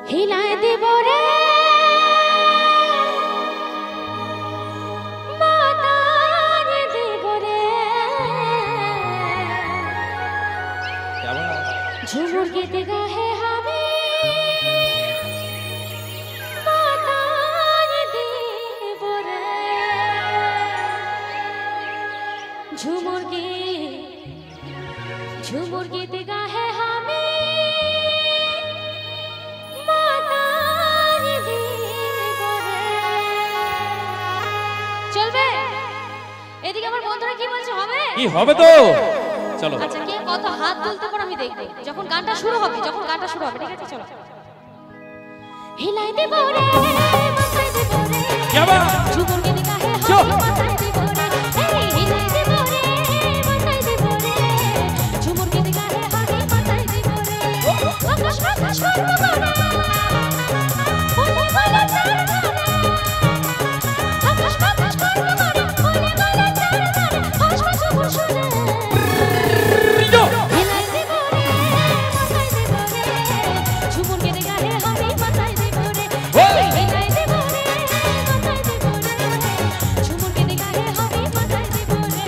হিলায় দেব রে মাতারে দেব রে ঝুমুর গীত গাহে হবে মাতারে দেব রে ঝুমুর গীত গাহে হবে চলবে এদিকে আমার বন্ধুরা কি বলছে হবে কি হবে তো চলো আচ্ছা কে কত হাত তুলতে পারে আমি দেখব যখন গানটা শুরু হবে ঠিক আছে চলো হিলাই দেব রে মাথায় দেব রে যাবা ঝুমুর গীত গাহে হবে মাথায় দেব রে এই হিলাই দেব রে মাথায় দেব রে ঝুমুর গীত গাহে হবে মাথায় দেব রে আকাশ বাতাস করব করে বলে বলে তার আকাশ বাতাস করব করে বলে বলে তার আসবে ঝুমুর শুনে হিলাই দেব রে মাথায় দেব রে ঝুমুর গীত গাহে হবে মাথায় দেব রে হিলাই দেব রে মাথায় দেব রে ঝুমুর গীত গাহে হবে মাথায় দেব রে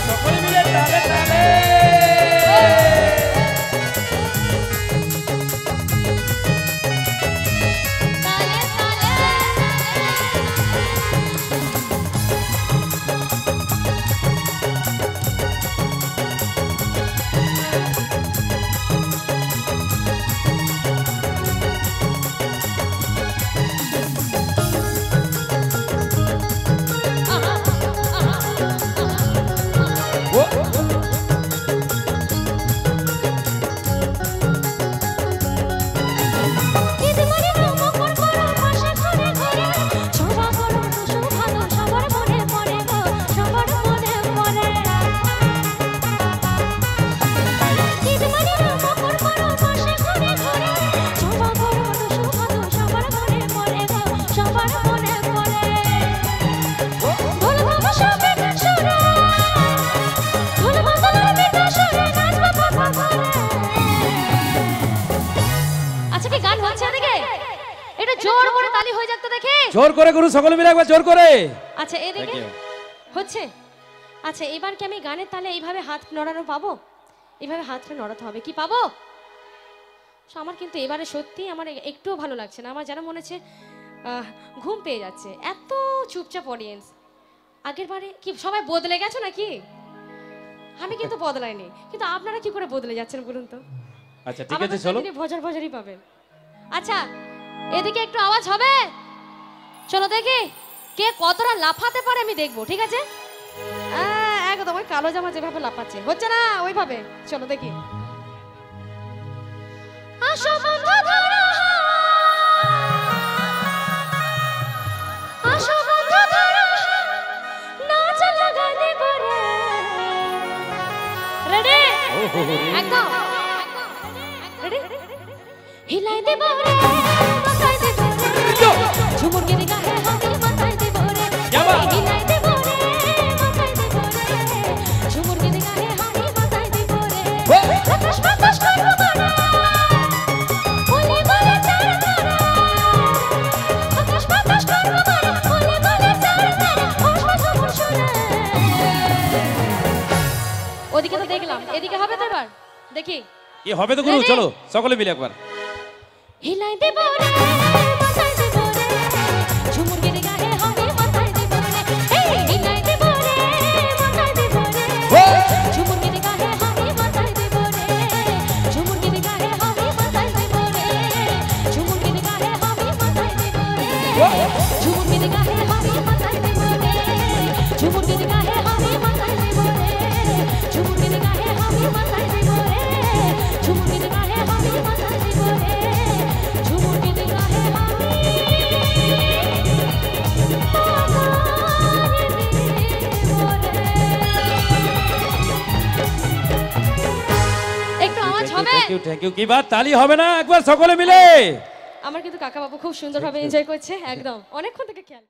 সকলে মিলে গাইবে একসাথে জোর করে করুন সকলে মিলে একবার জোর করে আচ্ছা এদিকে হচ্ছে আচ্ছা এবার কি আমি গানের তালে এইভাবে হাত নড়ানো পাবো এইভাবে হাতটা নড়াতে হবে কি পাবো আমার কিন্তু এবারে সত্যি আমার একটুও ভালো লাগছে না আমার যেন মনে হচ্ছে ঘুম পেয়ে যাচ্ছে এত চুপচাপ অডিয়েন্স আগের বারে কি সবাই বদলে গেছো নাকি আমি কিন্তু বদলাইনি কিন্তু আপনারা কি করে বদলে যাচ্ছেন বলুন তো আচ্ছা ঠিক আছে চলো ভজার ভজারই পাবেন আচ্ছা এদিকে একটু আওয়াজ হবে চলো দেখি কে কতটা লাফাতে পারে আমি দেখবো ঠিক আছে একদম ওই কালো জামা যেভাবে লাফাচ্ছে হচ্ছে না ওইভাবে চলো দেখি আসো বন্ধু ধরো আসো বন্ধু ধরো নাচ লাগাই দেব রে রেডি একদম রেডি হিলাই দেব রে মাথায় দেব রে ঝুমুর গীত গাহে হবে মাথায় দেব রে হিলাই দেব রে মাথায় দেব রে ঝুমুর গীত গাহে হবে মাথায় দেব রে আকাশ বাতাস দেখি কি হবে তো গুরু Ready? চলো সকলে মিলে একবার হিলাই দেব রে মাথায় দেব রে ঝুমুর গিরে গায়ে হাতে মাথায় দেব রে এই হিলাই দেব রে মাথায় দেব রে ঝুমুর গিরে গায়ে হাতে মাথায় দেব রে ঝুমুর গিরে গায়ে হাতে মাথায় দেব রে ঝুমুর গিরে গায়ে হাতে মাথায় দেব রে ঝুমুর গিরে গায়ে হাতে মাথায় দেব রে ঝুমুর গিরে গায়ে হাতে মাথায় দেব রে ঝুমুর গিরে গায়ে হাতে মাথায় দেব রে ঝুমুর গিরে গায়ে হাতে মাথায় দেব রে ঝুমুর গিরে গায়ে হাতে একটু আওয়াজ হবে থ্যাংক ইউ কি বাত তালি হবে না একবার সকলে মিলে আমার কিন্তু কাকা বাবু খুব সুন্দরভাবে এনজয় করছে একদম অনেকক্ষণ থেকে খেয়াল